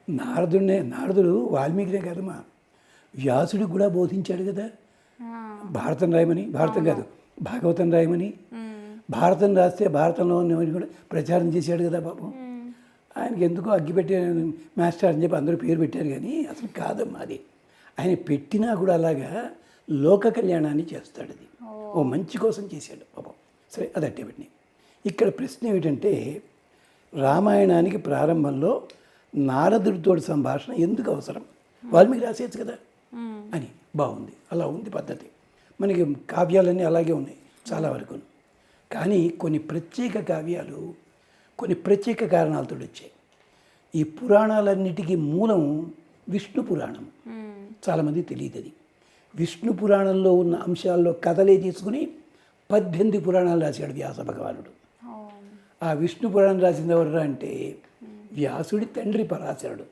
నారదుడు వాల్మీకినే కాదమ్మా, వ్యాసుడికి కూడా బోధించాడు కదా భారతం రాయమని. భారతం కాదు, భాగవతం రాయమని. భారతం రాస్తే భారతంలో ఉన్నవని కూడా ప్రచారం చేశాడు కదా పాపం. ఆయనకి ఎందుకో అగ్గిపెట్టి మాస్టర్ అని చెప్పి అందరూ పేరు పెట్టారు, కానీ అసలు కాదమ్మా అది. ఆయన పెట్టినా కూడా అలాగా లోక కళ్యాణాన్ని చేస్తాడు. అది ఓ మంచి కోసం చేశాడు పాపం. సరే, అది అట్టే పెట్టినాయి. ఇక్కడ ప్రశ్న ఏమిటంటే, రామాయణానికి ప్రారంభంలో నారదుడితో సంభాషణ ఎందుకు అవసరం? వాల్మీకి రాసేయచ్చు కదా అని. బాగుంది, అలా ఉంది పద్ధతి. మనకి కావ్యాలన్నీ అలాగే ఉన్నాయి చాలా వరకు. కానీ కొన్ని ప్రత్యేక కావ్యాలు కొన్ని ప్రత్యేక కారణాలతో వచ్చాయి. ఈ పురాణాలన్నిటికీ మూలం విష్ణు పురాణం. చాలామంది తెలియదు అది. విష్ణు పురాణంలో ఉన్న అంశాల్లో కథలే తీసుకుని 18 పురాణాలు రాశాడు వ్యాస భగవానుడు. ఆ విష్ణు పురాణం రాసింది ఎవరు అంటే వ్యాసుడి తండ్రి పరాశరుడు.